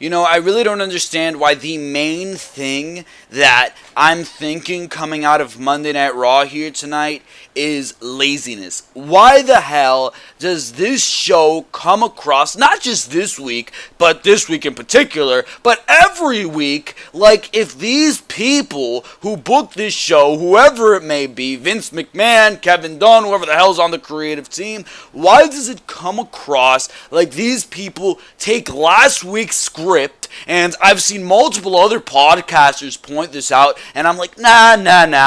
I really don't understand why the main thing that I'm thinking coming out of Monday Night Raw here tonight is laziness. Why the hell does this show come across, not just this week, but this week in particular, but every week, like if these people who booked this show, whoever it may be, Vince McMahon, Kevin Dunn, whoever the hell's on the creative team, why does it come across like these people take last week's script, and I've seen multiple other podcasters point this out, and I'm like, nah,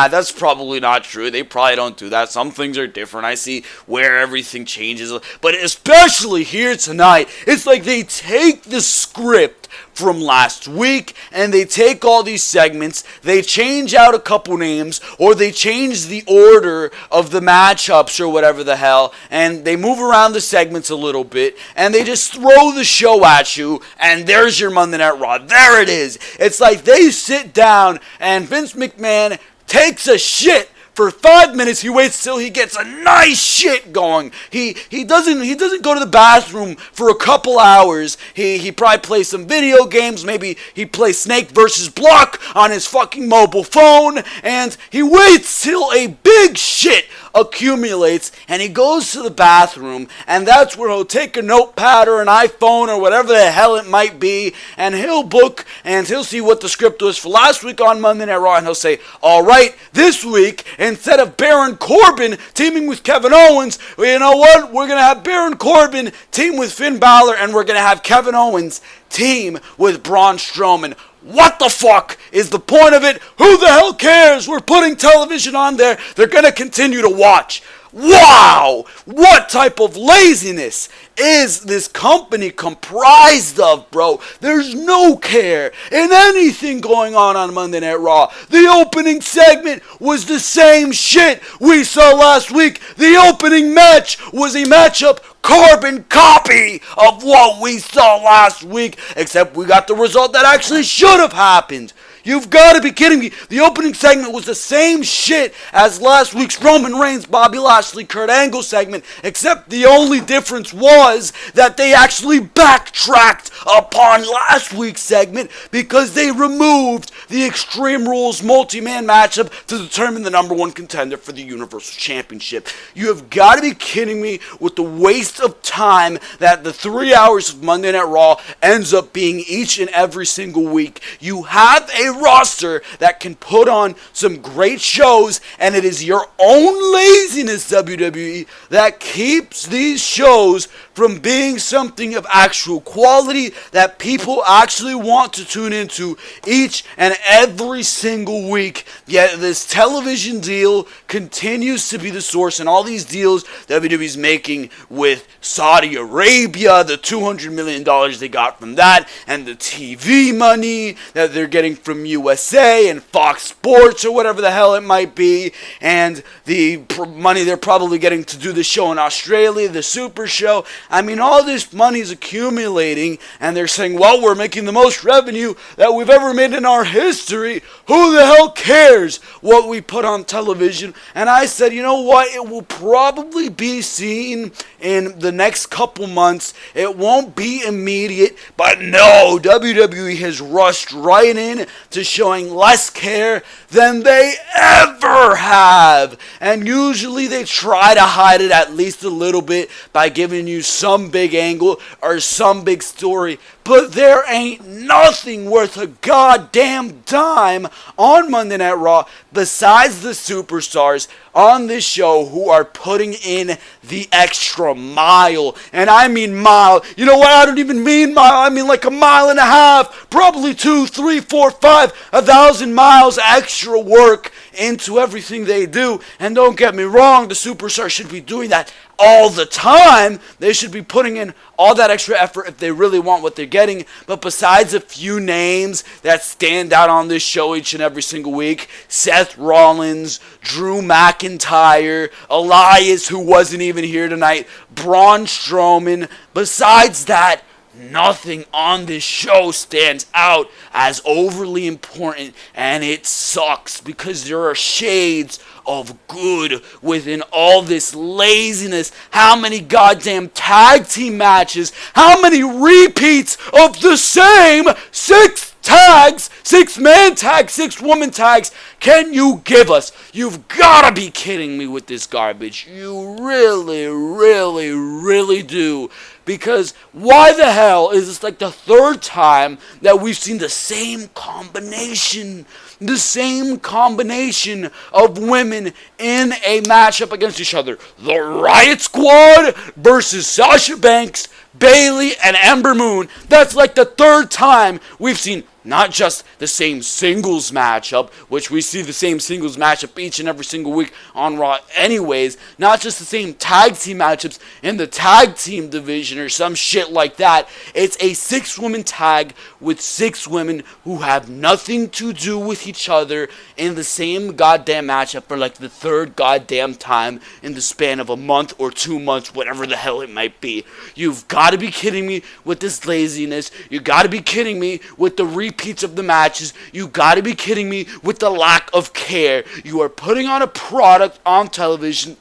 that's probably not true. They probably don't do that. Some things are different. I see where everything changes. But especially here tonight, it's like they take the script from last week and they take all these segments, they change out a couple names, or they change the order of the matchups or whatever the hell, and they move around the segments a little bit, and they just throw the show at you, and there's your Monday Night Raw. There it is. It's like they sit down and Vince McMahon takes a shit for 5 minutes. He waits till he gets a nice shit going. He doesn't go to the bathroom for a couple hours. He probably plays some video games. Maybe he plays Snake versus Block on his fucking mobile phone, and he waits till a big shit accumulates, and he goes to the bathroom, and that's where he'll take a notepad or an iPhone or whatever the hell it might be, and he'll book, and he'll see what the script was for last week on Monday Night Raw, and he'll say, alright, this week, instead of Baron Corbin teaming with Kevin Owens, well, you know what, we're going to have Baron Corbin team with Finn Balor, and we're going to have Kevin Owens team with Braun Strowman. What the fuck is the point of it? Who the hell cares? We're putting television on there. They're going to continue to watch. Wow! What type of laziness is this company comprised of, bro? There's no care in anything going on Monday Night Raw. The opening segment was the same shit we saw last week. The opening match was a matchup carbon copy of what we saw last week, except we got the result that actually should have happened. You've got to be kidding me. The opening segment was the same shit as last week's Roman Reigns, Bobby Lashley, Kurt Angle segment, except the only difference was that they actually backtracked upon last week's segment because they removed the Extreme Rules multi-man matchup to determine the number one contender for the Universal Championship. You have got to be kidding me with the waste of time that the 3 hours of Monday Night Raw ends up being each and every single week. You have a roster that can put on some great shows, and it is your own laziness, WWE, that keeps these shows from being something of actual quality that people actually want to tune into each and every single week. Yet this television deal continues to be the source, and all these deals WWE's making with Saudi Arabia, the $200 million they got from that, and the TV money that they're getting from USA and Fox Sports or whatever the hell it might be, and the money they're probably getting to do the show in Australia, the Super Show. I mean, all this money is accumulating, and they're saying, well, we're making the most revenue that we've ever made in our history. Who the hell cares what we put on television? And I said, you know what? It will probably be seen in the next couple months. It won't be immediate, but no, WWE has rushed right in to showing less care than they ever have. And usually they try to hide it at least a little bit by giving you some big angle or some big story. But there ain't nothing worth a goddamn dime on Monday Night Raw besides the superstars on this show who are putting in the extra mile. And I mean mile. You know what? I don't even mean mile. I mean like a mile and a half. Probably 2, 3, 4, 5, 1,000 miles extra work into everything they do. And don't get me wrong, the superstars should be doing that all the time. They should be putting in all that extra effort if they really want what they're getting. But besides a few names that stand out on this show each and every single week, Seth Rollins, Drew McIntyre, Elias, who wasn't even here tonight, Braun Strowman, besides that, nothing on this show stands out as overly important, and it sucks because there are shades of good within all this laziness. How many goddamn tag team matches? How many repeats of the same 6-man tags, 6-woman tags can you give us? You've gotta be kidding me with this garbage. You really, really, really do. Because why the hell is this like the third time that we've seen the same combination? The same combination of women in a matchup against each other. The Riot Squad versus Sasha Banks, Bayley, and Ember Moon. That's like the third time we've seen not just the same singles matchup, which we see the same singles matchup each and every single week on Raw anyways, not just the same tag team matchups in the tag team division or some shit like that. It's a 6-woman tag with 6 women who have nothing to do with each other in the same goddamn matchup for like the third goddamn time in the span of a month or 2 months, whatever the hell it might be. You've got to be kidding me with this laziness. You got to be kidding me with the repeats of the matches. You got to be kidding me with the lack of care. You are putting on a product on television.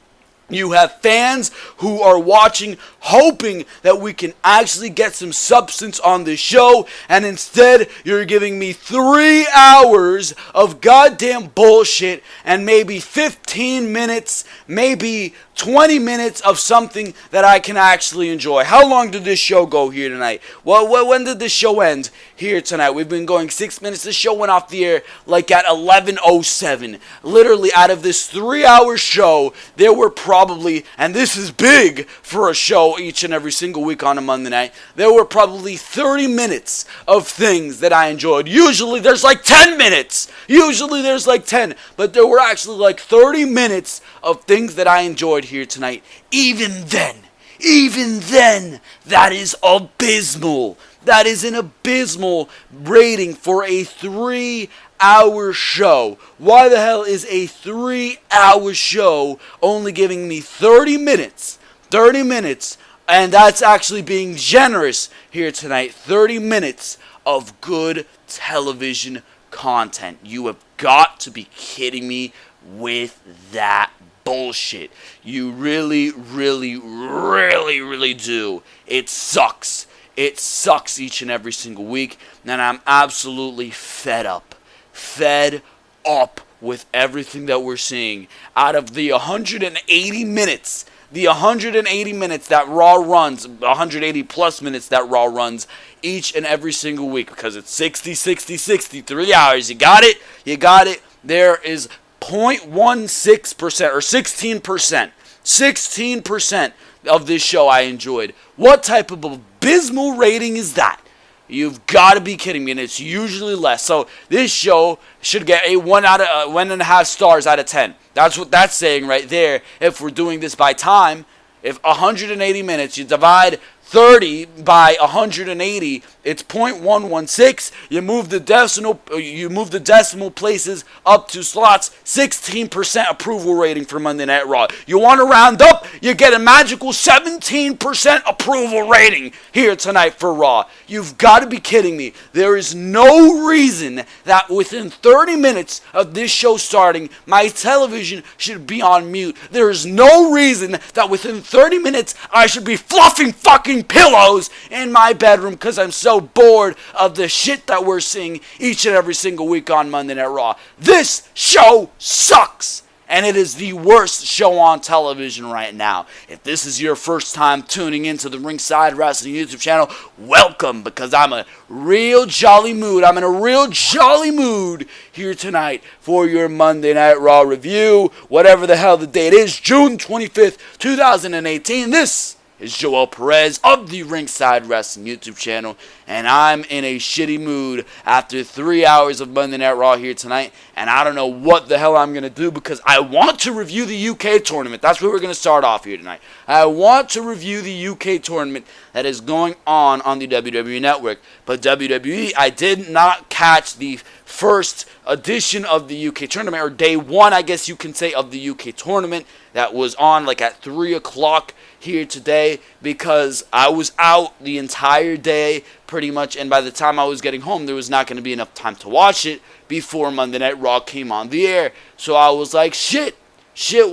You have fans who are watching, hoping that we can actually get some substance on the show, and instead you're giving me 3 hours of goddamn bullshit and maybe 15 minutes, maybe 20 minutes of something that I can actually enjoy. How long did this show go here tonight? Well, when did this show end here tonight? We've been going 6 minutes. This show went off the air like at 11:07. Literally, out of this 3-hour show, there were probably, and this is big for a show each and every single week on a Monday night, there were probably 30 minutes of things that I enjoyed. Usually there's like 10 minutes. Usually there's like 10. But there were actually like 30 minutes of things that I enjoyed here tonight. Even then, that is abysmal. That is an abysmal rating for a 3-hour show. Why the hell is a 3-hour show only giving me 30 minutes? 30 minutes, and that's actually being generous here tonight. 30 minutes of good television content. You have got to be kidding me with that bullshit. You really, really, really, really do. It sucks. It sucks each and every single week, and I'm absolutely fed up. Fed up with everything that we're seeing. Out of the 180 minutes, that Raw runs, 180 plus minutes that Raw runs each and every single week, because it's 60, 60, 60, 3 hours. You got it? You got it? There is 0.16% or 16% of this show I enjoyed. What type of abysmal rating is that? You've got to be kidding me, and it's usually less. So this show should get a 1.5 stars out of 10. That's what that's saying right there. If we're doing this by time, if 180 minutes, you divide 30 by 180, it's 0.116. You move the decimal places up to slots. 16% approval rating for Monday Night Raw. You want to round up? You get a magical 17% approval rating here tonight for Raw. You've got to be kidding me. There is no reason that within 30 minutes of this show starting, my television should be on mute. There is no reason that within 30 minutes I should be fluffing fucking pillows in my bedroom because I'm so bored of the shit that we're seeing each and every single week on Monday Night Raw. This show sucks, and it is the worst show on television right now. If this is your first time tuning into the Ringside Wrestling YouTube channel, welcome, because I'm in a real jolly mood. I'm in a real jolly mood here tonight for your Monday Night Raw review, whatever the hell the date is, June 25th, 2018. This is Joel Perez of the Ringside Wrestling YouTube channel, and I'm in a shitty mood after 3 hours of Monday Night Raw here tonight, and I don't know what the hell I'm going to do because I want to review the UK tournament. That's where we're going to start off here tonight. I want to review the UK tournament. that is going on the WWE Network. But WWE, I did not catch the first edition of the UK tournament, or day one, I guess you can say, of the UK tournament that was on like at 3 o'clock here today, because I was out the entire day pretty much, and by the time I was getting home, there was not going to be enough time to watch it before Monday Night Raw came on the air. So I was like, shit,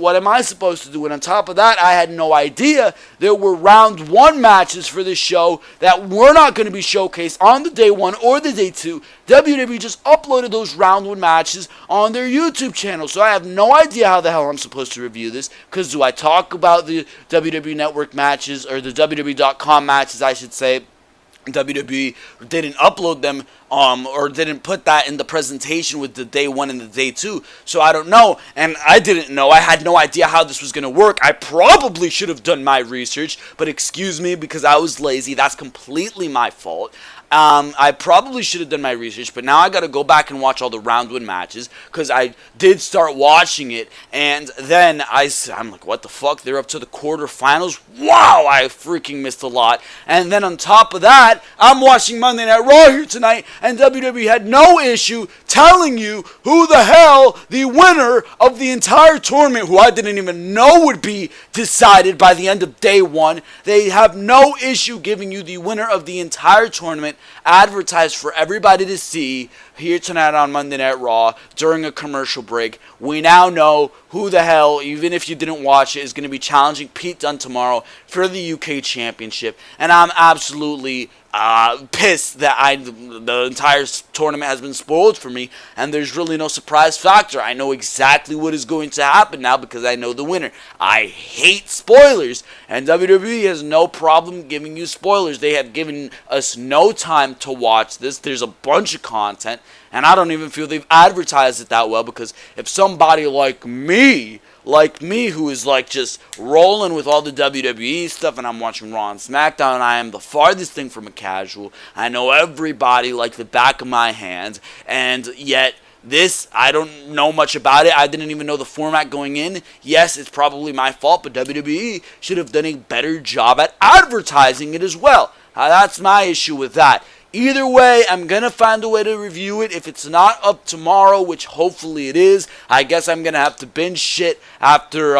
what am I supposed to do? And on top of that, I had no idea there were round one matches for this show that were not going to be showcased on the day one or the day two. WWE just uploaded those round one matches on their YouTube channel. So I have no idea how the hell I'm supposed to review this, because do I talk about the WWE Network matches, or the WWE.com matches, I should say? WWE didn't upload them or didn't put that in the presentation with the day one and the day two, so I don't know, and I didn't know. I had no idea how this was going to work. I probably should have done my research, but excuse me, because I was lazy. That's completely my fault. I probably should have done my research, but now I got to go back and watch all the round one matches, because I did start watching it, and then I'm like, what the fuck? They're up to the quarterfinals? Wow, I freaking missed a lot. And then on top of that, I'm watching Monday Night Raw here tonight, and WWE had no issue telling you who the hell the winner of the entire tournament, who I didn't even know would be decided by the end of day one. They have no issue giving you the winner of the entire tournament advertised for everybody to see here tonight on Monday Night Raw during a commercial break. We now know who the hell, even if you didn't watch it, is going to be challenging Pete Dunne tomorrow for the UK Championship. And I'm absolutely pissed that the entire tournament has been spoiled for me, and there's really no surprise factor. I know exactly what is going to happen now because I know the winner. I hate spoilers, and WWE has no problem giving you spoilers. They have given us no time to watch this. There's a bunch of content, and I don't even feel they've advertised it that well, because if somebody like me, who is like just rolling with all the WWE stuff, and I'm watching Raw and Smackdown, and I am the farthest thing from a casual. I know everybody like the back of my hand, and yet this, I don't know much about it. I didn't even know the format going in. Yes, it's probably my fault, but WWE should have done a better job at advertising it as well. That's my issue with that. Either way, I'm going to find a way to review it. If it's not up tomorrow, which hopefully it is, I guess I'm going to have to binge shit after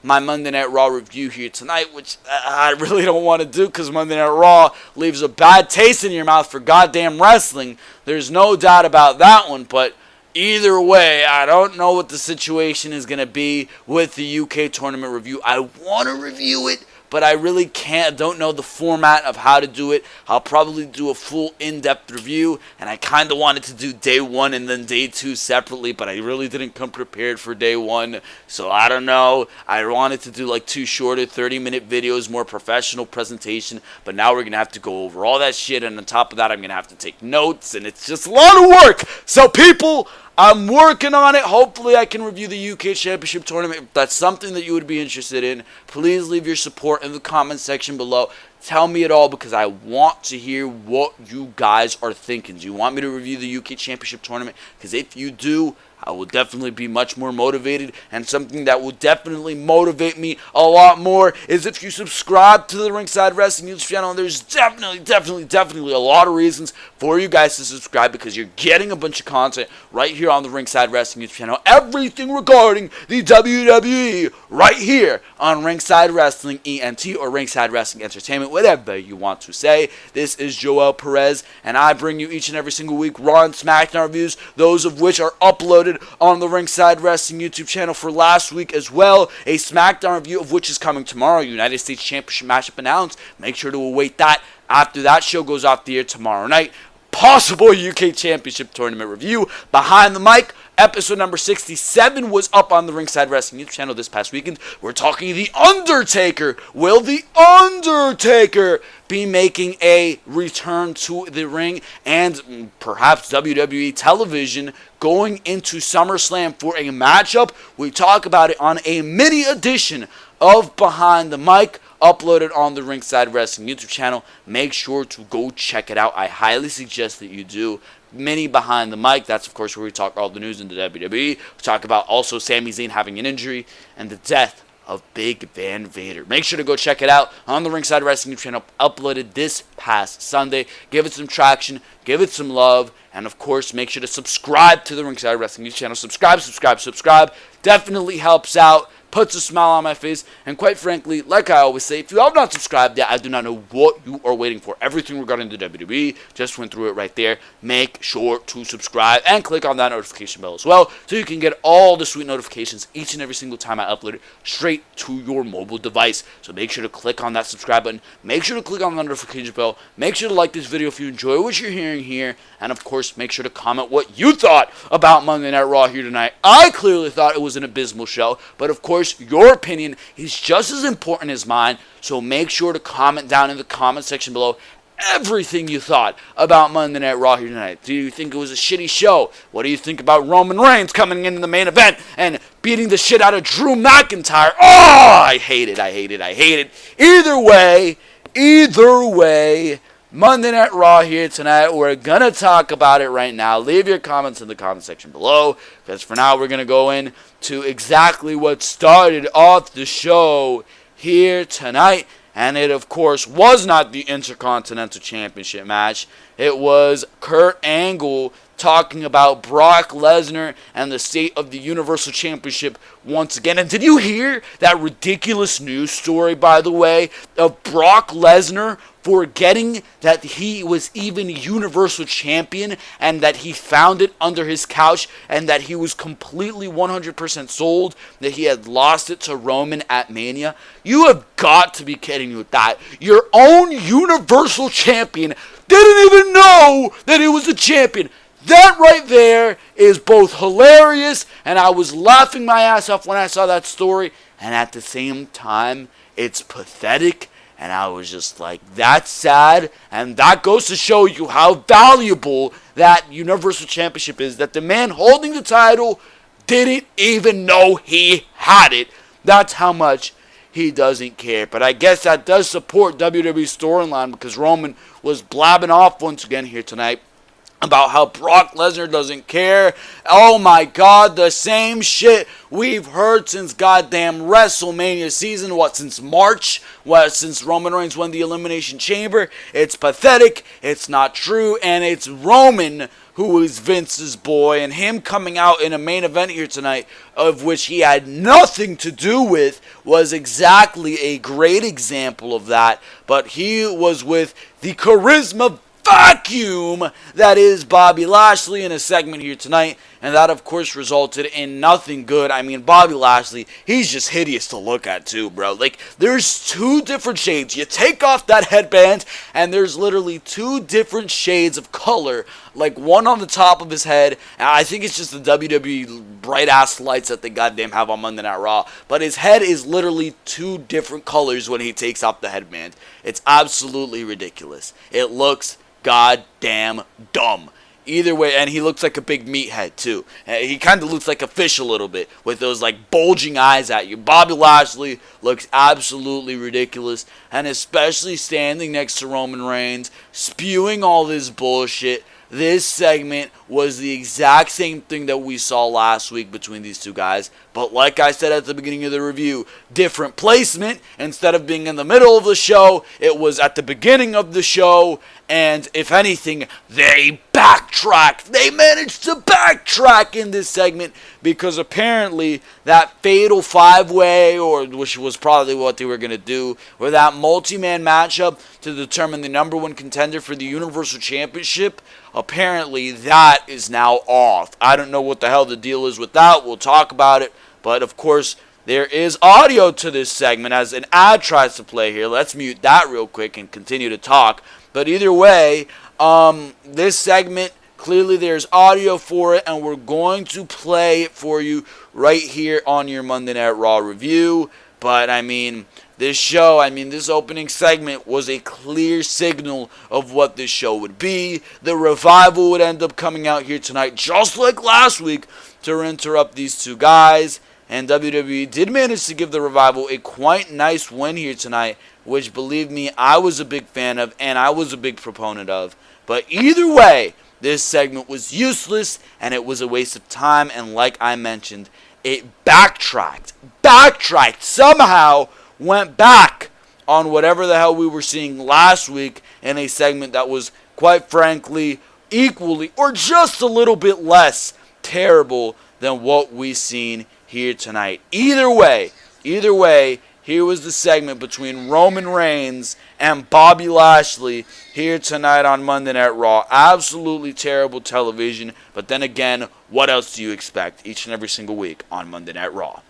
my Monday Night Raw review here tonight, which I really don't want to do, because Monday Night Raw leaves a bad taste in your mouth for goddamn wrestling. There's no doubt about that one, but either way, I don't know what the situation is going to be with the UK tournament review. I want to review it, but I really don't know the format of how to do it. I'll probably do a full in-depth review, and I kind of wanted to do day one and then day two separately, but I really didn't come prepared for day one, so I don't know. I wanted to do like two shorter 30-minute videos, more professional presentation, but now we're going to have to go over all that shit, and on top of that, I'm going to have to take notes, and it's just a lot of work. So people, I'm working on it. Hopefully I can review the UK Championship Tournament. If that's something that you would be interested in, please leave your support in the comment section below. Tell me it all, because I want to hear what you guys are thinking. Do you want me to review the UK Championship Tournament? Because if you do, I will definitely be much more motivated, and something that will definitely motivate me a lot more is if you subscribe to the Ringside Wrestling YouTube channel. And there's definitely a lot of reasons for you guys to subscribe, because you're getting a bunch of content right here on the Ringside Wrestling YouTube channel. Everything regarding the WWE right here on Ringside Wrestling ENT, or Ringside Wrestling Entertainment, whatever you want to say. This is Joel Perez, and I bring you each and every single week Raw and SmackDown reviews, those of which are uploaded on the Ringside Wrestling YouTube channel for last week as well. A SmackDown review of which is coming tomorrow. United States Championship matchup announced. Make sure to await that after that show goes off the air tomorrow night. Possible UK Championship Tournament review. Behind the Mic, episode number 67 was up on the Ringside Wrestling YouTube channel this past weekend. We're talking The Undertaker. Will The Undertaker be making a return to the ring, and perhaps WWE television going into SummerSlam for a matchup? We talk about it on a mini edition of Behind the Mic, uploaded on the Ringside Wrestling YouTube channel. Make sure to go check it out. I highly suggest that you do. Mini Behind the Mic, that's of course where we talk all the news in the WWE. We talk about also Sami Zayn having an injury and the death of Big Van Vader. Make sure to go check it out on the Ringside Wrestling channel, uploaded this past Sunday. Give it some traction, give it some love, and of course, make sure to subscribe to the Ringside Wrestling channel. Subscribe. Definitely helps out. Puts a smile on my face, and quite frankly, like I always say, if you have not subscribed yet, I do not know what you are waiting for. Everything regarding the WWE, just went through it right there. Make sure to subscribe and click on that notification bell as well, so you can get all the sweet notifications each and every single time I upload it straight to your mobile device. So make sure to click on that subscribe button, make sure to click on the notification bell, make sure to like this video if you enjoy what you're hearing here, and of course, make sure to comment what you thought about Monday Night Raw here tonight. I clearly thought it was an abysmal show, but of course, your opinion is just as important as mine, so make sure to comment down in the comment section below everything you thought about Monday Night Raw here tonight. Do you think it was a shitty show? What do you think about Roman Reigns coming into the main event and beating the shit out of Drew McIntyre? Oh, I hate it. Either way, Monday Night Raw here tonight. We're going to talk about it right now. Leave your comments in the comment section below, because for now we're going to go into exactly what started off the show here tonight. And it, of course, was not the Intercontinental Championship match. It was Kurt Angle talking about Brock Lesnar and the state of the Universal Championship once again. And did you hear that ridiculous news story, by the way, of Brock Lesnar forgetting that he was even Universal Champion and that he found it under his couch and that he was completely 100% sold that he had lost it to Roman at Mania? You have got to be kidding me with that. Your own Universal Champion didn't even know that he was a champion. That right there is both hilarious, and I was laughing my ass off when I saw that story, and at the same time, it's pathetic, and I was just like, that's sad, and that goes to show you how valuable that Universal Championship is, that the man holding the title didn't even know he had it. That's how much he doesn't care. But I guess that does support WWE's storyline, because Roman was blabbing off once again here tonight about how Brock Lesnar doesn't care. Oh my God, the same shit we've heard since goddamn WrestleMania season. Since March? Since Roman Reigns won the Elimination Chamber? It's pathetic, it's not true, and it's Roman who is Vince's boy, and him coming out in a main event here tonight, of which he had nothing to do with, was exactly a great example of that. But he was with the charisma vacuum that is Bobby Lashley in a segment here tonight, and that of course resulted in nothing good. I mean, Bobby Lashley, he's just hideous to look at too, bro. Like, there's two different shades. You take off that headband and there's literally two different shades of color, like one on the top of his head, and I think it's just the WWE bright ass lights that they goddamn have on Monday Night Raw, but his head is literally two different colors when he takes off the headband. It's absolutely ridiculous. It looks goddamn dumb. Either way, and he looks like a big meathead too. He kind of looks like a fish a little bit, with those like bulging eyes at you. Bobby Lashley looks absolutely ridiculous, and especially standing next to Roman Reigns, spewing all this bullshit. This segment was the exact same thing that we saw last week between these two guys. But like I said at the beginning of the review, different placement. Instead of being in the middle of the show, it was at the beginning of the show. And if anything, they backtracked. They managed to backtrack in this segment, because apparently that fatal five-way, or which was probably what they were going to do, or that multi-man matchup to determine the number one contender for the Universal Championship, apparently that is now off. I don't know what the hell the deal is with that. We'll talk about it. But of course, there is audio to this segment as an ad tries to play here. Let's mute that real quick and continue to talk. But either way, this segment, clearly there's audio for it, and we're going to play it for you right here on your Monday Night Raw review. But I mean, this opening segment was a clear signal of what this show would be. The Revival would end up coming out here tonight, just like last week, to interrupt these two guys. And WWE did manage to give the Revival a quite nice win here tonight, which, believe me, I was a big fan of and I was a big proponent of. But either way, this segment was useless and it was a waste of time. And like I mentioned, it backtracked, somehow went back on whatever the hell we were seeing last week in a segment that was, quite frankly, equally or just a little bit less terrible than what we seen here tonight. Either way, here was the segment between Roman Reigns and Bobby Lashley here tonight on Monday Night Raw. Absolutely terrible television, but then again, what else do you expect each and every single week on Monday Night Raw?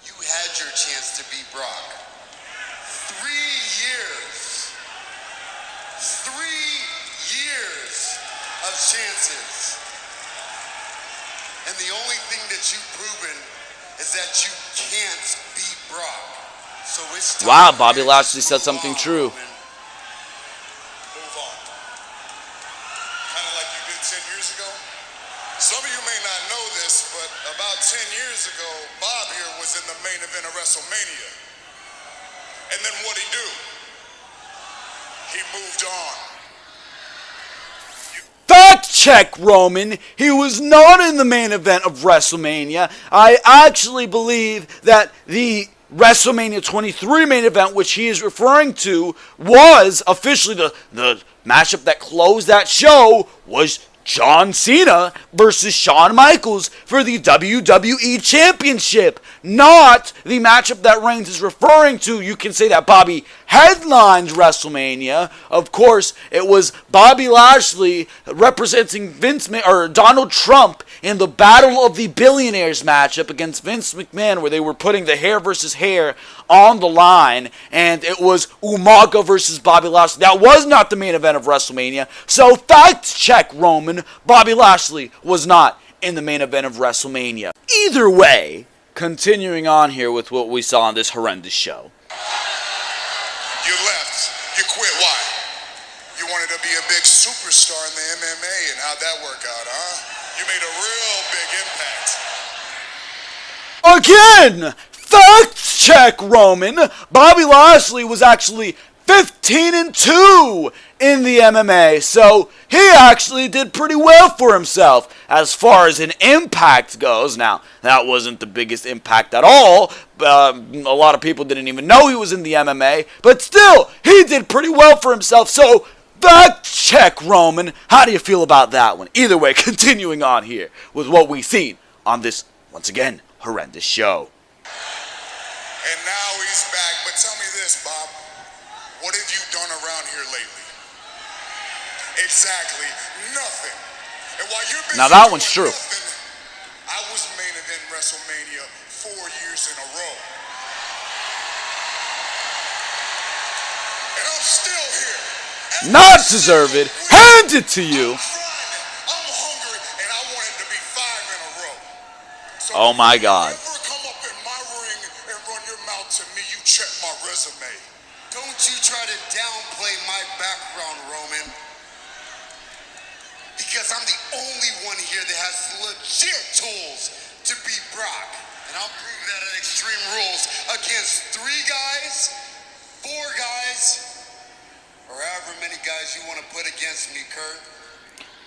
You had your chance to beat Brock. 3 years. 3 years of chances. And the only thing that you've proven is that you can't beat Brock. So it's time. Wow, Bobby Lashley said something true. Move on. Kind of like you did 10 years ago. Some of you may not know this, but about 10 years ago, Bob here was in the main event of WrestleMania. And then what'd he do? He moved on. Fact check, Roman. He was not in the main event of WrestleMania. I actually believe that the WrestleMania 23 main event, which he is referring to, was officially the matchup that closed that show, was John Cena versus Shawn Michaels for the WWE Championship, not the matchup that Reigns is referring to. You can say that Bobby headlines WrestleMania. Of course, it was Bobby Lashley representing Donald Trump in the Battle of the Billionaires matchup against Vince McMahon, where they were putting the hair versus hair on the line, and it was Umaga versus Bobby Lashley. That was not the main event of WrestleMania. So fact check, Roman. Bobby Lashley was not in the main event of WrestleMania. Either way, continuing on here with what we saw on this horrendous show. You left. You quit. Why? You wanted to be a big superstar in the MMA, and how'd that work out, huh? You made a real big impact. Again, fact check, Roman. Bobby Lashley was actually 15-2 in the MMA, so he actually did pretty well for himself as far as an impact goes. Now, that wasn't the biggest impact at all. A lot of people didn't even know he was in the MMA, but still, he did pretty well for himself. So, fact check, Roman. How do you feel about that one? Either way, continuing on here with what we've seen on this, once again, horrendous show. And now he's back. But tell me this, Bob. What have you done around here lately? Exactly nothing. And while you're busy now that one's true. Nothing, I was main event WrestleMania 4 years in a row. And I'm still here. Not deserve it. Hand it to you. I'm hungry, and I want it to be 5 in a row. So oh my God. If you ever come up in my ring and run your mouth to me, you check my resume. Don't you try to downplay my background, Roman. Because I'm the only one here that has legit tools to beat Brock. And I'll prove that at Extreme Rules against 3 guys, 4 guys, or however many guys you want to put against me, Kurt.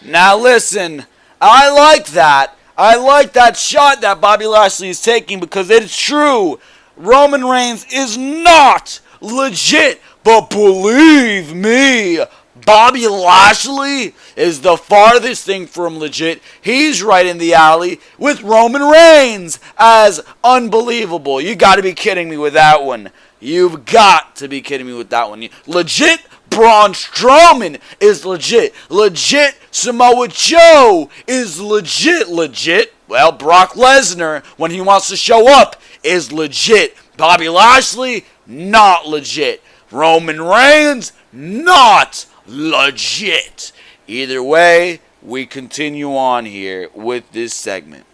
Now listen, I like that. I like that shot that Bobby Lashley is taking because it's true. Roman Reigns is not legit, but believe me, Bobby Lashley is the farthest thing from legit. He's right in the alley with Roman Reigns as unbelievable. You got to be kidding me with that one. You've got to be kidding me with that one. Legit Braun Strowman is legit. Legit Samoa Joe is legit. Well, Brock Lesnar, when he wants to show up, is legit. Bobby Lashley, not legit. Roman Reigns, not legit. Either way, we continue on here with this segment.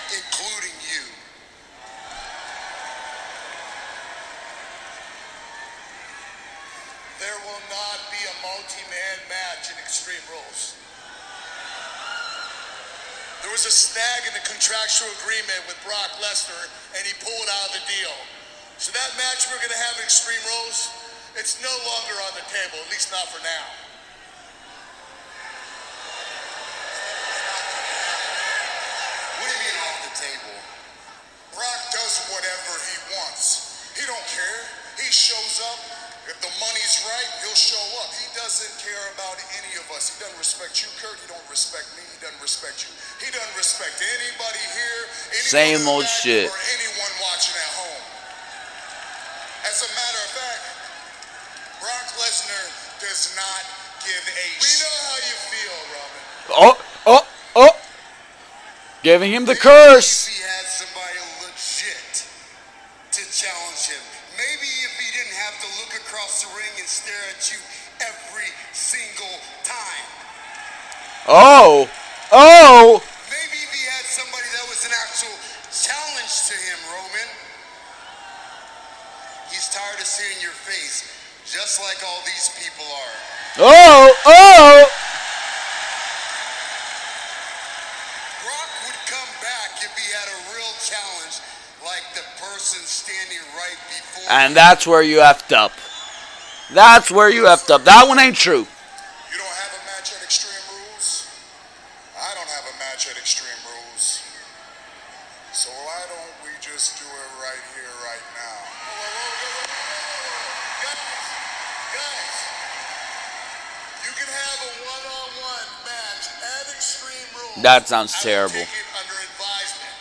Including you. There will not be a multi-man match in Extreme Rules. There was a snag in the contractual agreement with Brock Lesnar, and he pulled out of the deal. So that match we're going to have in Extreme Rules, it's no longer on the table, at least not for now. What do you mean off the doesn't care about any of us. He doesn't respect you, Kurt. He don't respect me. He doesn't respect you. He doesn't respect anybody here, Same old shit. or anyone watching at home. As a matter of fact, Brock Lesnar does not give a We know how you feel, Roman. Giving him the curse. He had somebody legit to challenge him. Maybe if he didn't have to look across the ring and stare at you every single time. Maybe if he had somebody that was an actual challenge to him, Roman. He's tired of seeing your face, just like all these people are. Brock would come back if he had a real challenge, like the person standing right before And that's where you effed up. That one ain't true. You don't have a match at Extreme Rules? I don't have a match at Extreme Rules. So why don't we just do it right here, right now? Guys, you can have a one-on-one match at Extreme Rules. That sounds I will terrible. take it under advisement.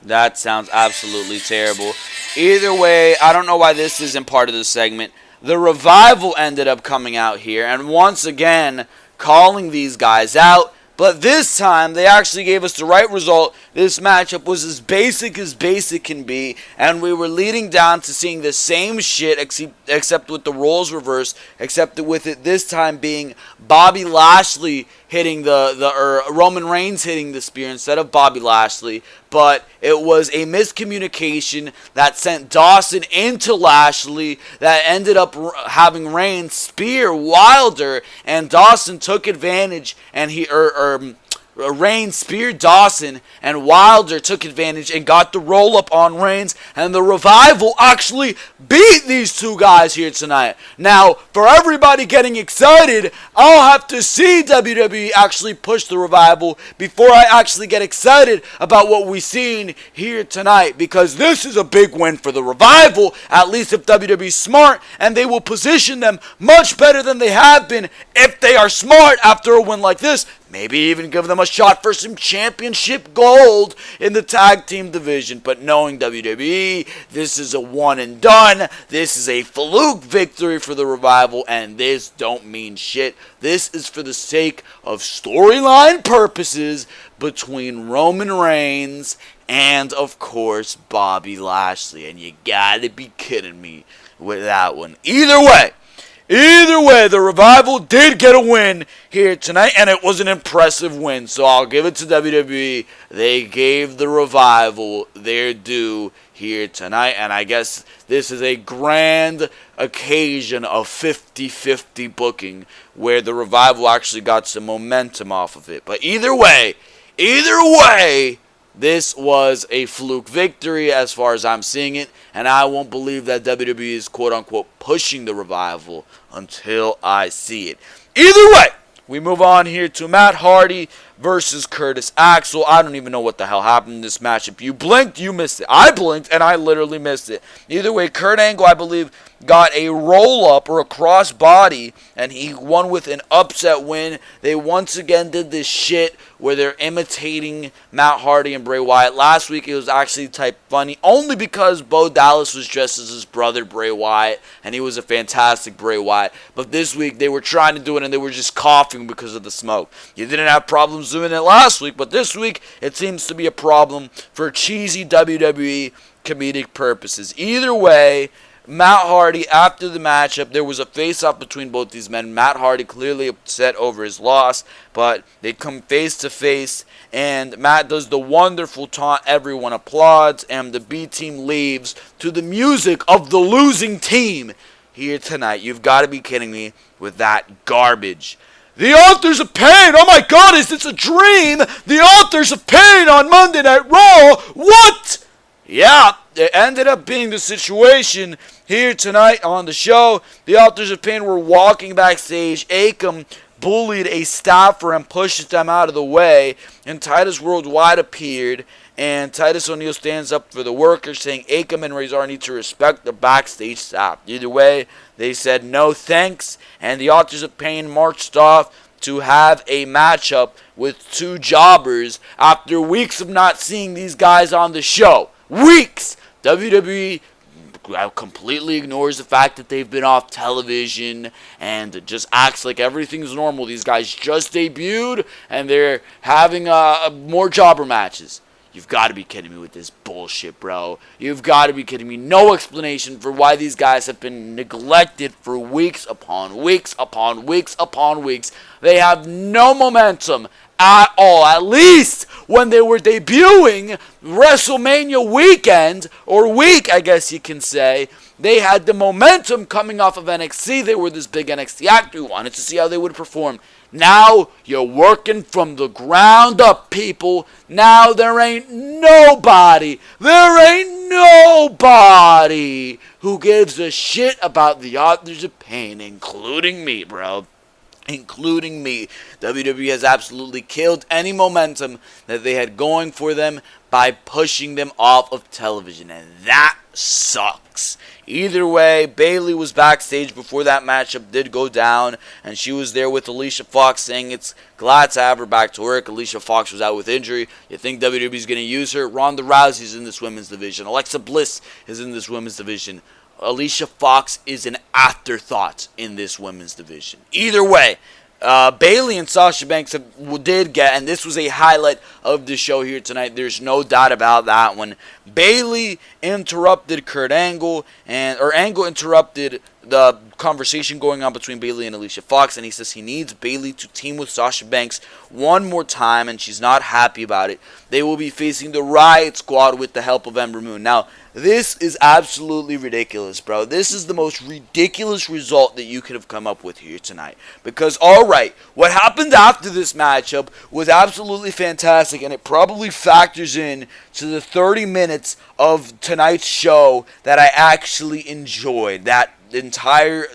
That sounds absolutely terrible. Either way, I don't know why this isn't part of the segment. The Revival ended up coming out here and once again calling these guys out. But this time, they actually gave us the right result. This matchup was as basic can be. And we were leading down to seeing the same shit, except with the roles reversed. Except with it this time being Bobby Lashley hitting or Roman Reigns hitting the spear instead of Bobby Lashley. But it was a miscommunication that sent Dawson into Lashley that ended up having Reigns spear Wilder, and Dawson took advantage, and Reigns speared Dawson, and Wilder took advantage and got the roll up on Reigns, and the Revival actually beat these two guys here tonight. Now, for everybody getting excited, I'll have to see WWE actually push the Revival before I actually get excited about what we've seen here tonight, because this is a big win for the Revival, at least if WWE's smart, and they will position them much better than they have been if they are smart after a win like this. Maybe even give them a shot for some championship gold in the tag team division. But knowing WWE, this is a one and done. This is a fluke victory for the Revival, and this don't mean shit. This is for the sake of storyline purposes between Roman Reigns and, of course, Bobby Lashley. And you gotta be kidding me with that one. Either way, the Revival did get a win here tonight, and it was an impressive win, so I'll give it to WWE. They gave the Revival their due here tonight, and I guess this is a grand occasion of 50-50 booking, where the Revival actually got some momentum off of it. But either way, this was a fluke victory as far as I'm seeing it, and I won't believe that WWE is quote-unquote pushing the Revival until I see it. Either way, we move on here to Matt Hardy versus Curtis Axel. I don't even know what the hell happened in this matchup. You blinked, you missed it. I blinked, and I literally missed it. Either way, Kurt Angle, I believe, got a roll-up or a cross-body, and he won with an upset win. They once again did this shit where they're imitating Matt Hardy and Bray Wyatt. Last week, it was actually type funny, only because Bo Dallas was dressed as his brother, Bray Wyatt, and he was a fantastic Bray Wyatt. But this week, they were trying to do it, and they were just coughing because of the smoke. You didn't have problems doing it last week, but this week, it seems to be a problem for cheesy WWE comedic purposes. Either way, Matt Hardy, after the matchup, there was a face-off between both these men. Matt Hardy clearly upset over his loss, but they come face-to-face, and Matt does the wonderful taunt. Everyone applauds, and the B-team leaves to the music of the losing team here tonight. You've got to be kidding me with that garbage. The Authors of Pain! Oh my god, is this a dream? The Authors of Pain on Monday Night Raw! What? Yeah, it ended up being the situation here tonight on the show. The Authors of Pain were walking backstage. Akam bullied a staffer and pushed them out of the way. And Titus Worldwide appeared. And Titus O'Neil stands up for the workers, saying Akam and Razor need to respect the backstage staff. Either way, They said no thanks, and the Authors of Pain marched off to have a matchup with two jobbers after weeks of not seeing these guys on the show. Weeks! WWE completely ignores the fact that they've been off television and just acts like everything's normal. These guys just debuted and they're having more jobber matches. You've got to be kidding me with this bullshit, bro. You've got to be kidding me. No explanation for why these guys have been neglected for weeks upon weeks upon weeks upon weeks. They have no momentum at all. At least when they were debuting WrestleMania weekend, or week, I guess you can say, they had the momentum coming off of NXT. They were this big NXT act. We wanted to see how they would perform. Now you're working from the ground up, people. Now there ain't nobody who gives a shit about the Authors of Pain, including me, bro. Including me. WWE has absolutely killed any momentum that they had going for them by pushing them off of television, and that sucks. Either way, Bayley was backstage before that matchup did go down, and she was there with Alicia Fox saying it's glad to have her back to work. Alicia Fox was out with injury. You think WWE's going to use her? Ronda Rousey's in this women's division. Alexa Bliss is in this women's division. Alicia Fox is an afterthought in this women's division. Either way, Bayley and Sasha Banks did get, and this was a highlight of the show here tonight. There's no doubt about that one. Bayley interrupted Kurt Angle, or Angle interrupted the conversation going on between Bayley and Alicia Fox, and he says he needs Bayley to team with Sasha Banks one more time, and she's not happy about it. They will be facing the Riot Squad with the help of Ember Moon. Now, this is absolutely ridiculous, bro. This is the most ridiculous result that you could have come up with here tonight. Because, alright, what happened after this matchup was absolutely fantastic, and it probably factors in to the 30 minutes of tonight's show that I actually enjoyed. That entire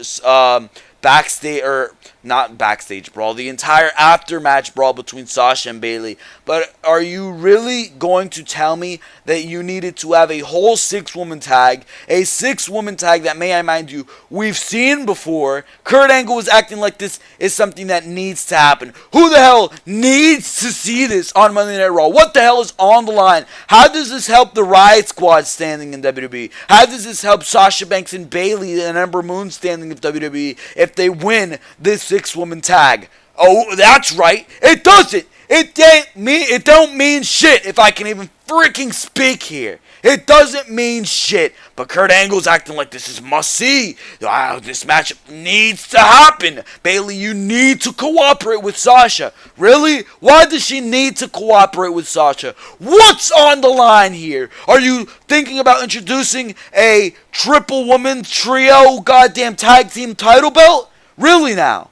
backstage, or not backstage brawl, the entire after-match brawl between Sasha and Bayley. But are you really going to tell me that you needed to have a whole six-woman tag, a six-woman tag that, may I mind you, we've seen before? Kurt Angle was acting like this is something that needs to happen. Who the hell needs to see this on Monday Night Raw? What the hell is on the line? How does this help the Riot Squad standing in WWE? How does this help Sasha Banks and Bayley and Ember Moon standing in WWE if they win this six-woman tag? Oh, that's right. It doesn't. It don't mean shit if I can even freaking speak here. It doesn't mean shit. But Kurt Angle's acting like this is must-see. Wow, this matchup needs to happen. Bayley, you need to cooperate with Sasha. Really? Why does she need to cooperate with Sasha? What's on the line here? Are you thinking about introducing a triple woman trio goddamn tag team title belt? Really now?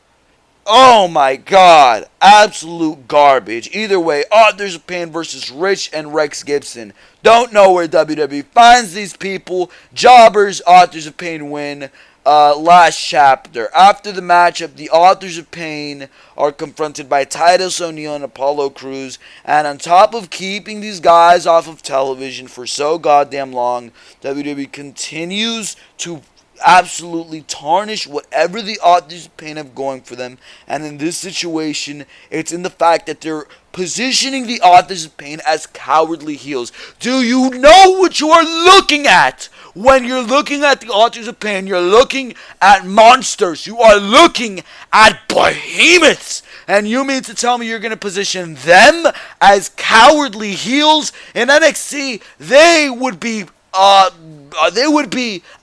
Oh my god, absolute garbage. Either way, Authors of Pain versus Rich and Rex Gibson. Don't know where WWE finds these people. Jobbers, Authors of Pain win. Last chapter. After the matchup, the Authors of Pain are confronted by Titus O'Neil and Apollo Crews. And on top of keeping these guys off of television for so goddamn long, WWE continues to absolutely tarnish whatever the Authors of Pain have going for them. And in this situation, it's in the fact that they're positioning the Authors of Pain as cowardly heels. Do you know what you are looking at? When you're looking at the Authors of Pain, you're looking at monsters. You are looking at behemoths. And you mean to tell me you're going to position them as cowardly heels? In NXT, they would be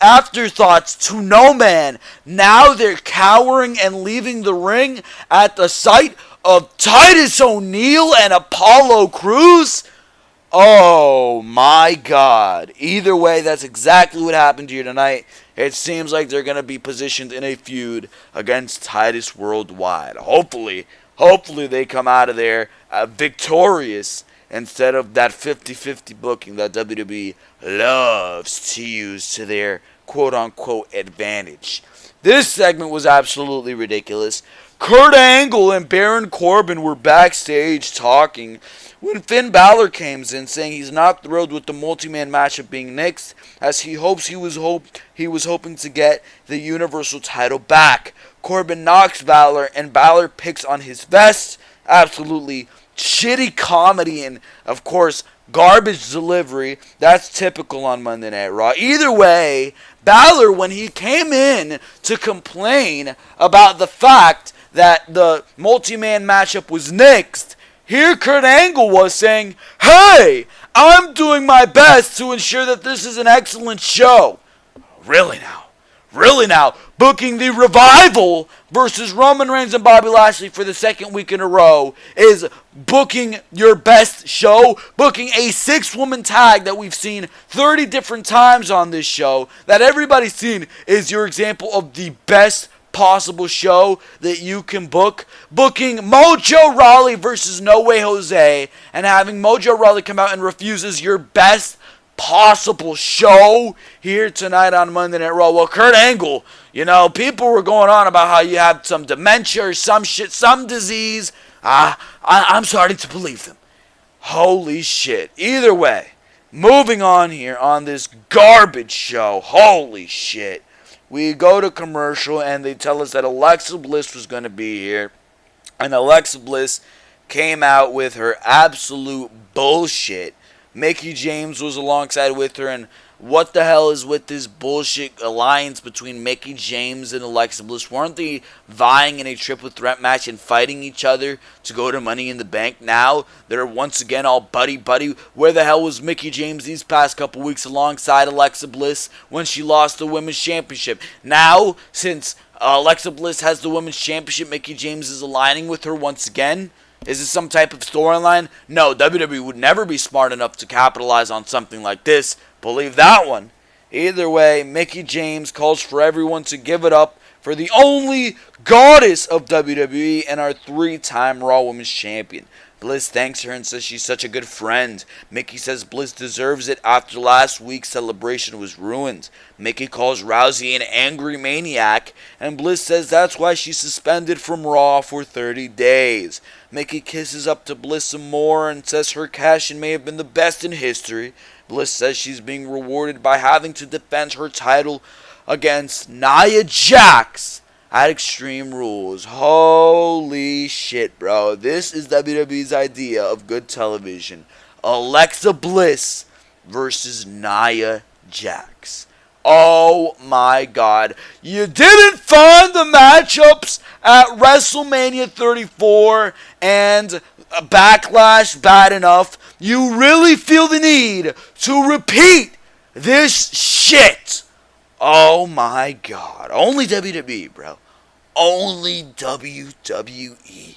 afterthoughts to no man. Now they're cowering and leaving the ring at the sight of Titus O'Neil and Apollo Crews. Oh my god. Either way, that's exactly what happened here tonight. It seems like they're going to be positioned in a feud against Titus Worldwide. Hopefully they come out of there victorious, instead of that 50-50 booking that WWE loves to use to their quote-unquote advantage. This segment was absolutely ridiculous. Kurt Angle and Baron Corbin were backstage talking when Finn Balor came in, saying he's not thrilled with the multi-man matchup being nixed, as he was hoping to get the Universal title back. Corbin knocks Balor, and Balor picks on his vest. Absolutely shitty comedy and, of course, garbage delivery. That's typical on Monday Night Raw. Either way, Balor, when he came in to complain about the fact that the multi-man matchup was nixed, here Kurt Angle was saying, "Hey, I'm doing my best to ensure that this is an excellent show." Really now, booking the Revival versus Roman Reigns and Bobby Lashley for the second week in a row is booking your best show, booking a 6-woman tag that we've seen 30 different times on this show, that everybody's seen, is your example of the best possible show that you can book. Booking Mojo Rawley versus No Way Jose and having Mojo Rawley come out and refuse is your best possible show here tonight on Monday Night Raw. Well, Kurt Angle, people were going on about how you have some dementia or some shit, some disease. I'm starting to believe them. Holy shit. Either way, moving on here on this garbage show. Holy shit. We go to commercial and they tell us that Alexa Bliss was going to be here. And Alexa Bliss came out with her absolute bullshit. Mickie James was alongside with her, and what the hell is with this bullshit alliance between Mickie James and Alexa Bliss? Weren't they vying in a triple threat match and fighting each other to go to Money in the Bank? Now they're once again all buddy-buddy. Where the hell was Mickie James these past couple weeks alongside Alexa Bliss when she lost the Women's Championship? Now, since Alexa Bliss has the Women's Championship, Mickie James is aligning with her once again? Is this some type of storyline? No, WWE would never be smart enough to capitalize on something like this. Believe that one. Either way, Mickie James calls for everyone to give it up for the only goddess of WWE and our 3-time Raw Women's Champion. Bliss thanks her and says she's such a good friend. Mickie says Bliss deserves it after last week's celebration was ruined. Mickie calls Rousey an angry maniac, and Bliss says that's why she's suspended from Raw for 30 days. Mickie kisses up to Bliss some more and says her cash-in may have been the best in history. Bliss says she's being rewarded by having to defend her title against Nia Jax at Extreme Rules. Holy shit, bro. This is WWE's idea of good television. Alexa Bliss versus Nia Jax. Oh my god. You didn't find the matchups at WrestleMania 34 and Backlash bad enough. You really feel the need to repeat this shit. Oh my god. Only WWE, bro. Only WWE.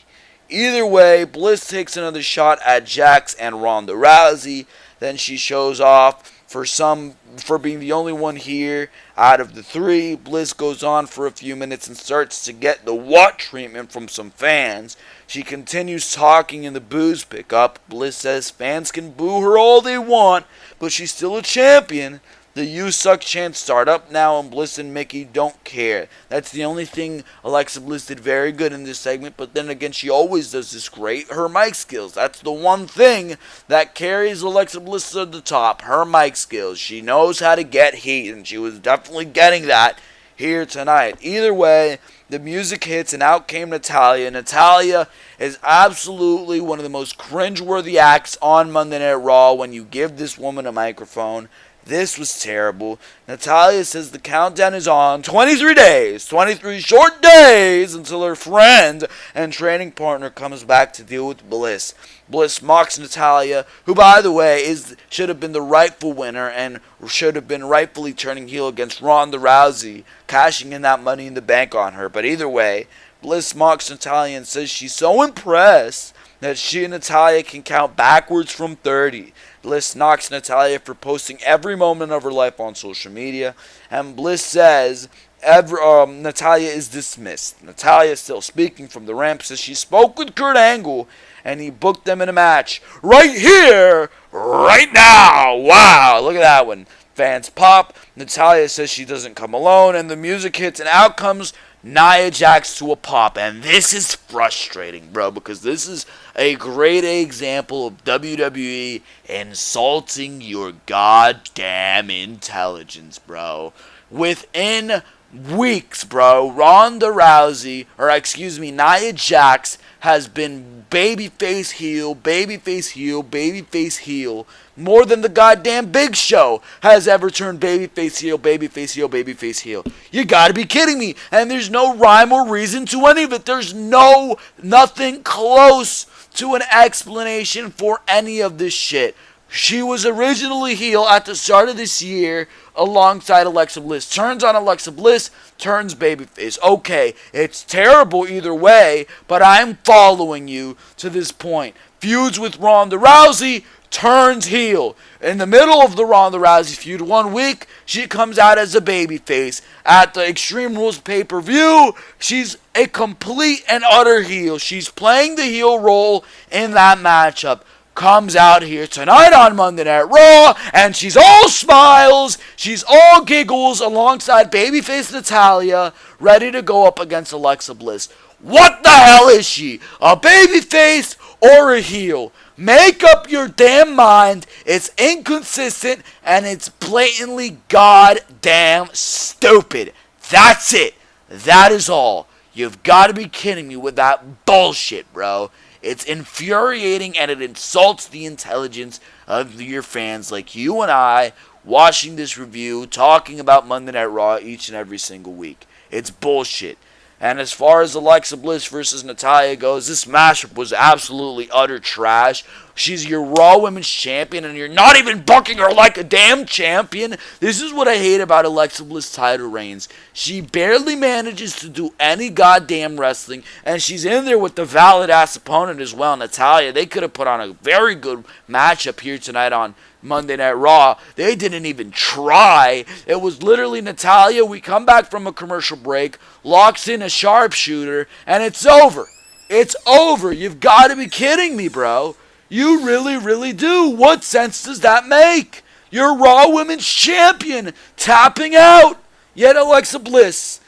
Either way, Bliss takes another shot at Jax and Ronda Rousey. Then she shows off for being the only one here out of the 3. Bliss goes on for a few minutes and starts to get the what treatment from some fans. She continues talking in the boos pickup. Bliss says fans can boo her all they want, but she's still a champion. The "you suck" chants start up now, and Bliss and Mickie don't care. That's the only thing Alexa Bliss did very good in this segment, but then again, she always does this great. Her mic skills. That's the one thing that carries Alexa Bliss to the top. Her mic skills. She knows how to get heat, and she was definitely getting that here tonight. Either way, the music hits, and out came Natalya. Natalya is absolutely one of the most cringeworthy acts on Monday Night Raw when you give this woman a microphone. This was terrible. Natalya says the countdown is on. 23 days. 23 short days until her friend and training partner comes back to deal with Bliss. Bliss mocks Natalya, who, by the way, should have been the rightful winner and should have been rightfully turning heel against Ronda Rousey, cashing in that Money in the Bank on her. But either way, Bliss mocks Natalya and says she's so impressed that she and Natalya can count backwards from 30. Bliss knocks Natalya for posting every moment of her life on social media, and Bliss says Natalya is dismissed. Natalya, still speaking from the ramp, says she spoke with Kurt Angle and he booked them in a match right here, right now. Wow, look at that one. Fans pop. Natalya says she doesn't come alone, and the music hits, and out comes Nia Jax to a pop. And this is frustrating, bro, because this is a great example of WWE insulting your goddamn intelligence, bro. Within weeks, bro, Nia Jax has been babyface heel, babyface heel, babyface heel, more than the goddamn Big Show has ever turned babyface heel, babyface heel, babyface heel. You gotta be kidding me. And there's no rhyme or reason to any of it. There's nothing close to an explanation for any of this shit. She was originally heel at the start of this year alongside Alexa Bliss. Turns on Alexa Bliss, turns babyface. Okay, it's terrible either way, but I'm following you to this point. Feuds with Ronda Rousey, turns heel. In the middle of the Ronda Rousey feud, 1 week, she comes out as a babyface. At the Extreme Rules pay-per-view, she's a complete and utter heel. She's playing the heel role in that matchup. Comes out here tonight on Monday Night Raw, and she's all smiles, she's all giggles alongside babyface Natalya, ready to go up against Alexa Bliss. What the hell is she? A babyface or a heel? Make up your damn mind. It's inconsistent, and it's blatantly goddamn stupid. That's it. That is all. You've got to be kidding me with that bullshit, bro. It's infuriating, and it insults the intelligence of your fans like you and I watching this review, talking about Monday Night Raw each and every single week. It's bullshit. And as far as Alexa Bliss versus Natalya goes, this matchup was absolutely utter trash. She's your Raw Women's Champion, and you're not even booking her like a damn champion. This is what I hate about Alexa Bliss' title reigns. She barely manages to do any goddamn wrestling, and she's in there with the valid-ass opponent as well, Natalya. They could have put on a very good matchup here tonight on Monday Night Raw. They didn't even try. It was literally Natalya. We come back from a commercial break, locks in a sharpshooter, and it's over. It's over. You've got to be kidding me, bro. You really, really do. What sense does that make? You're Raw Women's Champion, tapping out. Yet Alexa Bliss.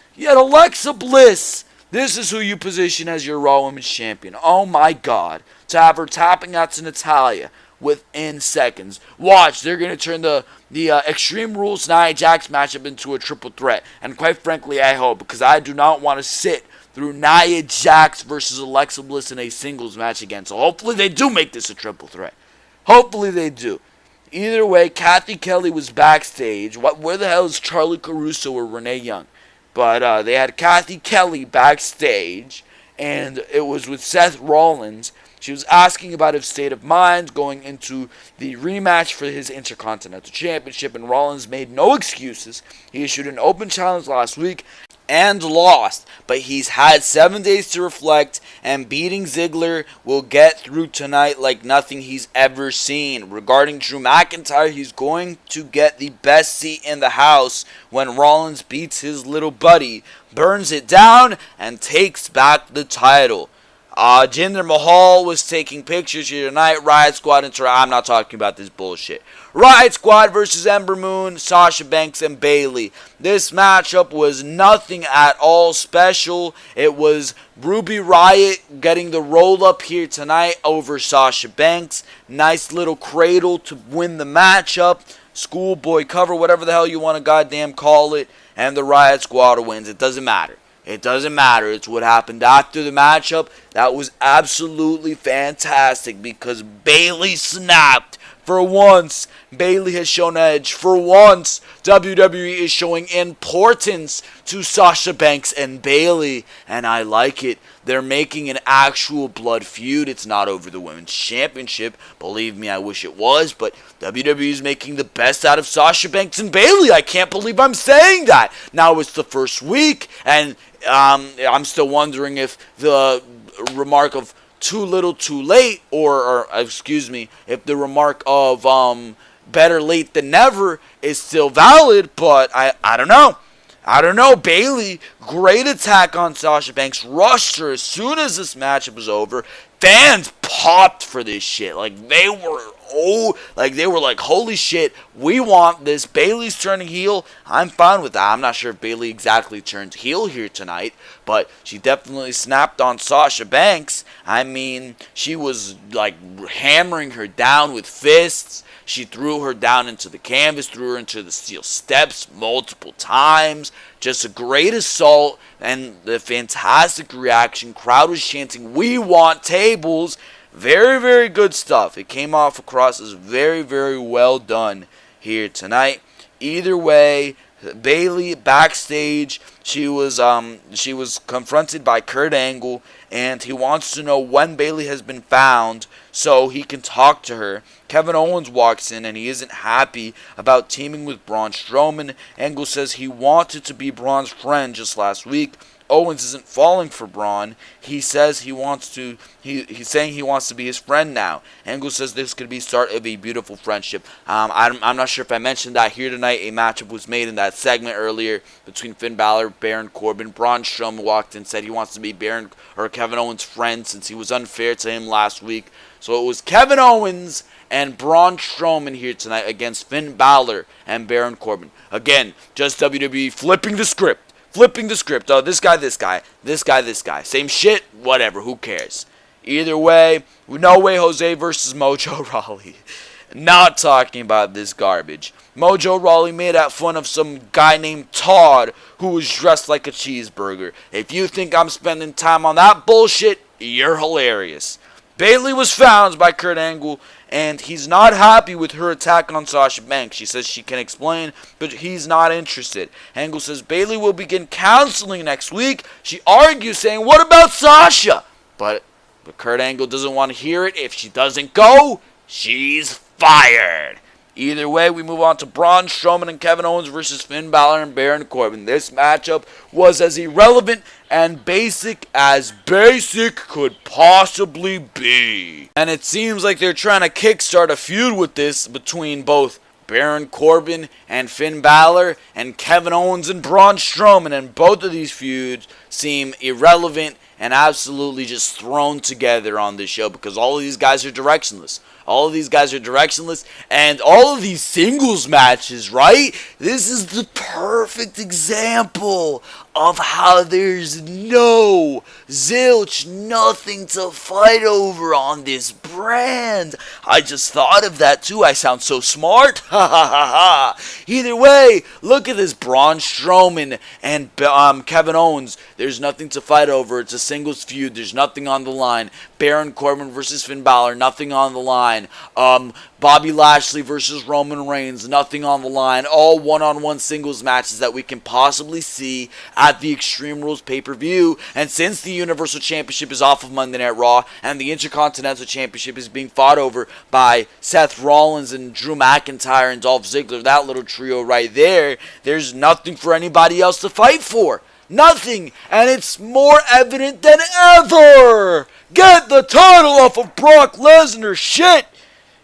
This is who you position as your Raw Women's Champion. Oh my God. To have her tapping out to Natalya within seconds. Watch, they're going to turn the Extreme Rules Nia Jax matchup into a triple threat. And quite frankly, I hope, because I do not want to sit through Nia Jax versus Alexa Bliss in a singles match again. So hopefully they do make this a triple threat. Hopefully they do. Either way, Kathy Kelly was backstage. Where the hell is Charlie Caruso or Renee Young? But they had Kathy Kelly backstage, and it was with Seth Rollins. She was asking about his state of mind going into the rematch for his Intercontinental Championship, and Rollins made no excuses. He issued an open challenge last week and lost, but he's had 7 days to reflect, and beating Ziggler will get through tonight like nothing he's ever seen. Regarding Drew McIntyre, he's going to get the best seat in the house when Rollins beats his little buddy, burns it down, and takes back the title. Jinder Mahal was taking pictures here tonight. Riot Squad I'm not talking about this bullshit. Riot Squad versus Ember Moon, Sasha Banks, and Bayley. This matchup was nothing at all special. It was Ruby Riot getting the roll up here tonight over Sasha Banks. Nice little cradle to win the matchup. Schoolboy cover, whatever the hell you want to goddamn call it. And the Riot Squad wins. It doesn't matter. It doesn't matter. It's what happened after the matchup. That was absolutely fantastic because Bayley snapped. For once, Bayley has shown edge. For once, WWE is showing importance to Sasha Banks and Bayley. And I like it. They're making an actual blood feud. It's not over the Women's Championship. Believe me, I wish it was. But WWE is making the best out of Sasha Banks and Bayley. I can't believe I'm saying that. Now it's the first week. And I'm still wondering if the remark of too little too late, or excuse me, if the remark of better late than never is still valid, but I don't know. I don't know, Bayley, great attack on Sasha Banks, rushed her as soon as this matchup was over. Fans popped for this shit. Like, they were like, holy shit, we want this. Bayley's turning heel. I'm fine with that. I'm not sure if Bayley exactly turned heel here tonight, but she definitely snapped on Sasha Banks. I mean, she was like hammering her down with fists. She threw her down into the canvas, threw her into the steel steps multiple times. Just a great assault and the fantastic reaction. Crowd was chanting, "We want tables." Very, very good stuff. It came off across as very, very well done here tonight. Either way, Bayley backstage, she was confronted by Kurt Angle, and he wants to know when Bayley has been found so he can talk to her. Kevin Owens walks in and he isn't happy about teaming with Braun Strowman. Angle says he wanted to be Braun's friend just last week. Owens isn't falling for Braun. He says he's saying he wants to be his friend now. Angle says this could be the start of a beautiful friendship. I'm not sure if I mentioned that here tonight. A matchup was made in that segment earlier between Finn Balor, Baron Corbin. Braun Strowman walked in and said he wants to be Kevin Owens' friend since he was unfair to him last week. So it was Kevin Owens and Braun Strowman here tonight against Finn Balor and Baron Corbin. Again, just WWE flipping the script. Oh, this guy. Same shit, whatever, who cares? Either way, No Way Jose versus Mojo Rawley. Not talking about this garbage. Mojo Rawley made out fun of some guy named Todd who was dressed like a cheeseburger. If you think I'm spending time on that bullshit, you're hilarious. Bayley was found by Kurt Angle, and he's not happy with her attack on Sasha Banks. She says she can explain, but he's not interested. Angle says Bayley will begin counseling next week. She argues, saying, "What about Sasha?" But Kurt Angle doesn't want to hear it. If she doesn't go, she's fired. Either way, we move on to Braun Strowman and Kevin Owens versus Finn Balor and Baron Corbin. This matchup was as irrelevant and basic as basic could possibly be. And it seems like they're trying to kickstart a feud with this between both Baron Corbin and Finn Balor and Kevin Owens and Braun Strowman. And both of these feuds seem irrelevant and absolutely just thrown together on this show because all of these guys are directionless. And all of these singles matches, right? This is the perfect example of how there's nothing to fight over on this brand. I just thought of that too. I sound so smart. Ha ha ha ha. Either way, look at this Braun Strowman and Kevin Owens. There's nothing to fight over. It's a singles feud. There's nothing on the line. Baron Corbin versus Finn Balor, nothing on the line. Bobby Lashley versus Roman Reigns, nothing on the line. All one-on-one singles matches that we can possibly see at the Extreme Rules pay-per-view. And since the Universal Championship is off of Monday Night Raw and the Intercontinental Championship is being fought over by Seth Rollins and Drew McIntyre and Dolph Ziggler, that little trio right there, there's nothing for anybody else to fight for. Nothing, and it's more evident than ever. Get the title off of Brock Lesnar, shit.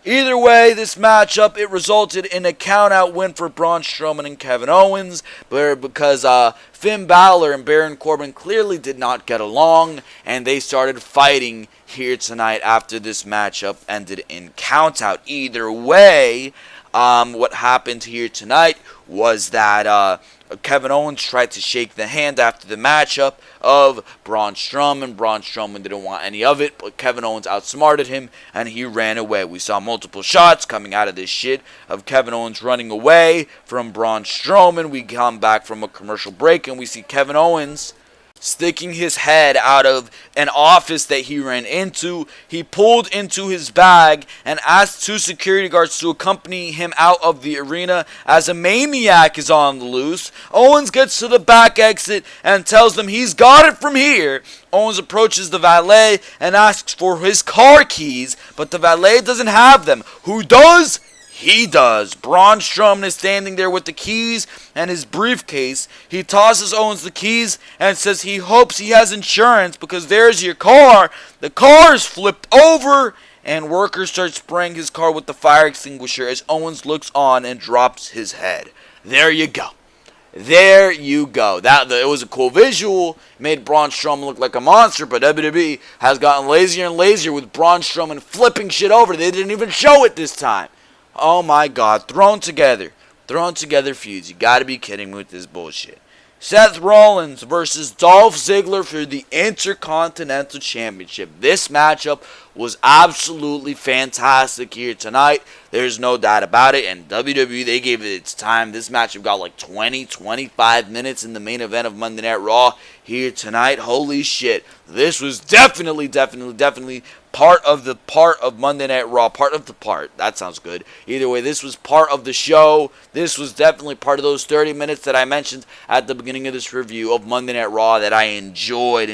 Either way, this matchup, it resulted in a count-out win for Braun Strowman and Kevin Owens, because Finn Balor and Baron Corbin clearly did not get along, and they started fighting here tonight after this matchup ended in count-out. Either way, what happened here tonight was that Kevin Owens tried to shake the hand after the matchup of Braun Strowman. Braun Strowman didn't want any of it, but Kevin Owens outsmarted him, and he ran away. We saw multiple shots coming out of this shit of Kevin Owens running away from Braun Strowman. We come back from a commercial break, and we see Kevin Owens sticking his head out of an office that he ran into. He pulled into his bag and asked two security guards to accompany him out of the arena as a maniac is on the loose. Owens gets to the back exit and tells them he's got it from here. Owens approaches the valet and asks for his car keys, but the valet doesn't have them. Who does? He does. Braun Strowman is standing there with the keys and his briefcase. He tosses Owens the keys and says he hopes he has insurance because there's your car. The car is flipped over and workers start spraying his car with the fire extinguisher as Owens looks on and drops his head. There you go. There you go. It was a cool visual. Made Braun Strowman look like a monster, but WWE has gotten lazier and lazier with Braun Strowman flipping shit over. They didn't even show it this time. Oh my God. Thrown together feuds. You gotta be kidding me with this bullshit. Seth Rollins versus Dolph Ziggler for the Intercontinental Championship. This matchup was absolutely fantastic here tonight. There's no doubt about it. And WWE, they gave it its time. This matchup got like 25 minutes in the main event of Monday Night Raw here tonight. Holy shit. This was definitely part of Monday Night Raw. That sounds good. Either way, this was part of the show. This was definitely part of those 30 minutes that I mentioned at the beginning of this review of Monday Night Raw that I enjoyed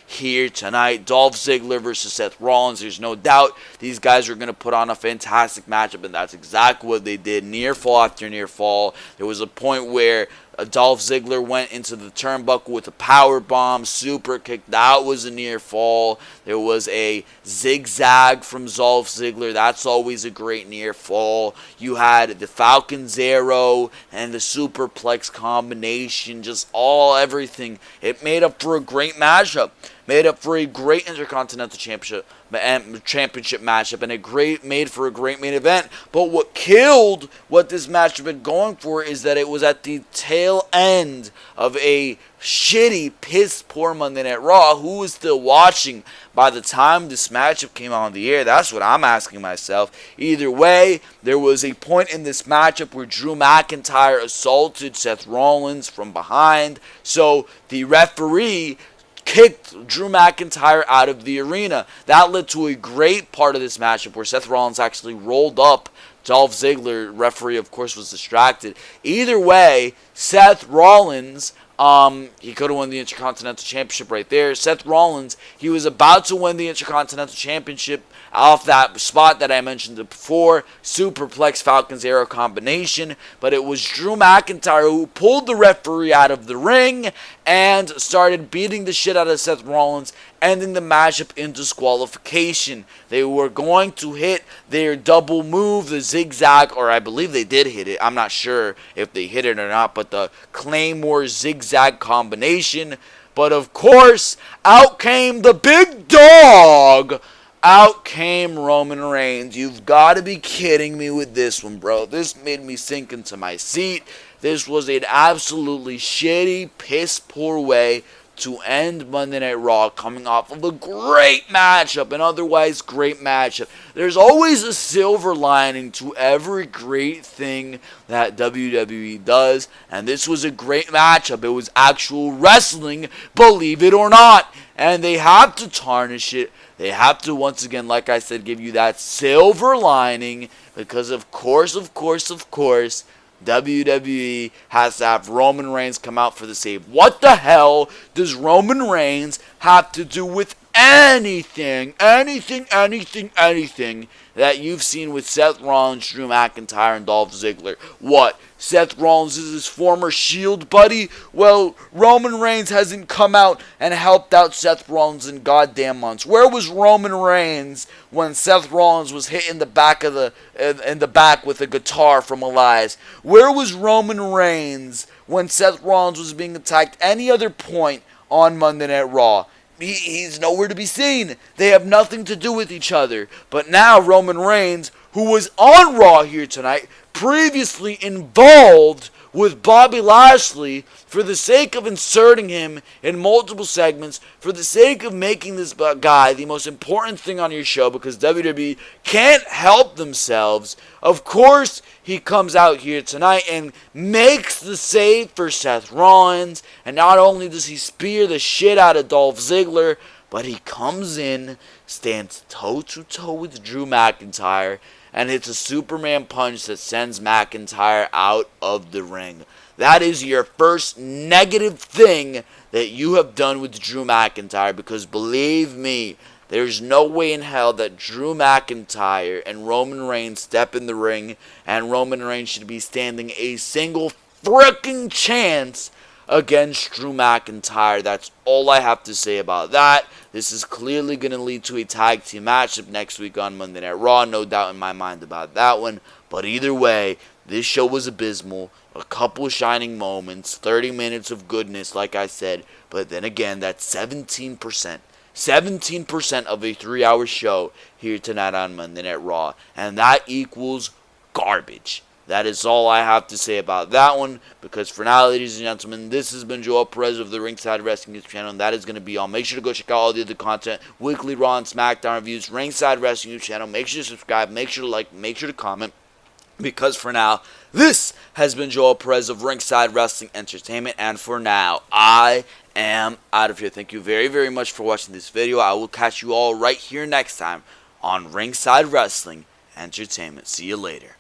here tonight. Dolph Ziggler versus Seth Rollins. There's no doubt these guys are going to put on a fantastic matchup, and that's exactly what they did. Near fall after near fall. There was a point where Dolph Ziggler went into the turnbuckle with a power bomb, super kick. That was a near fall. There was a zigzag from Dolph Ziggler. That's always a great near fall. You had the Falcon Zero and the superplex combination. Just everything. It made up for a great matchup. Made up for a great Intercontinental Championship matchup, and made for a great main event. But what killed what this match had been going for is that it was at the tail end of a shitty, piss poor Monday Night Raw. Who was still watching by the time this matchup came on the air? That's what I'm asking myself. Either way, there was a point in this matchup where Drew McIntyre assaulted Seth Rollins from behind. So the referee kicked Drew McIntyre out of the arena. That led to a great part of this matchup where Seth Rollins actually rolled up Dolph Ziggler. Referee, of course, was distracted. Either way, Seth Rollins, he could have won the Intercontinental Championship right there. Seth Rollins, he was about to win the Intercontinental Championship off that spot that I mentioned before, superplex Falcon's Arrow combination, but it was Drew McIntyre who pulled the referee out of the ring and started beating the shit out of Seth Rollins, ending the matchup in disqualification. They were going to hit their double move, the zigzag, or I believe they did hit it. I'm not sure if they hit it or not, but the Claymore zigzag combination. But of course, out came the big dog. Out came Roman Reigns. You've got to be kidding me with this one, bro. This made me sink into my seat. This was an absolutely shitty, piss-poor way to end Monday Night Raw, coming off of a great matchup, an otherwise great matchup. There's always a silver lining to every great thing that WWE does, and this was a great matchup. It was actual wrestling, believe it or not, and they have to tarnish it. They have to, once again, like I said, give you that silver lining, because of course, WWE has to have Roman Reigns come out for the save. What the hell does Roman Reigns have to do with anything that you've seen with Seth Rollins, Drew McIntyre, and Dolph Ziggler? What? Seth Rollins is his former Shield buddy? Well, Roman Reigns hasn't come out and helped out Seth Rollins in goddamn months. Where was Roman Reigns when Seth Rollins was hit in the back with a guitar from Elias? Where was Roman Reigns when Seth Rollins was being attacked any other point on Monday Night Raw? He's nowhere to be seen. They have nothing to do with each other. But now Roman Reigns, who was on Raw here tonight, previously involved with Bobby Lashley, for the sake of inserting him in multiple segments, for the sake of making this guy the most important thing on your show, because WWE can't help themselves. Of course, he comes out here tonight and makes the save for Seth Rollins, and not only does he spear the shit out of Dolph Ziggler, but he comes in, stands toe-to-toe with Drew McIntyre, and hits a Superman punch that sends McIntyre out of the ring. That is your first negative thing that you have done with Drew McIntyre, because believe me, there's no way in hell that Drew McIntyre and Roman Reigns step in the ring and Roman Reigns should be standing a single freaking chance against Drew McIntyre. That's all I have to say about that. This is clearly going to lead to a tag team matchup next week on Monday Night Raw. No doubt in my mind about that one. But either way, this show was abysmal. a couple shining moments, 30 minutes of goodness, like I said, but then again, that's 17%. 17% of a 3-hour show here tonight on Monday Night Raw, and that equals garbage. That is all I have to say about that one, because for now, ladies and gentlemen, this has been Joel Perez of the Ringside Wrestling News channel, and that is going to be all. Make sure to go check out all the other content, weekly Raw and Smackdown reviews, Ringside Wrestling News channel. Make sure to subscribe, make sure to like, make sure to comment, because for now, this has been Joel Perez of Ringside Wrestling Entertainment, and for now, I am out of here. Thank you very, very much for watching this video. I will catch you all right here next time on Ringside Wrestling Entertainment. See you later.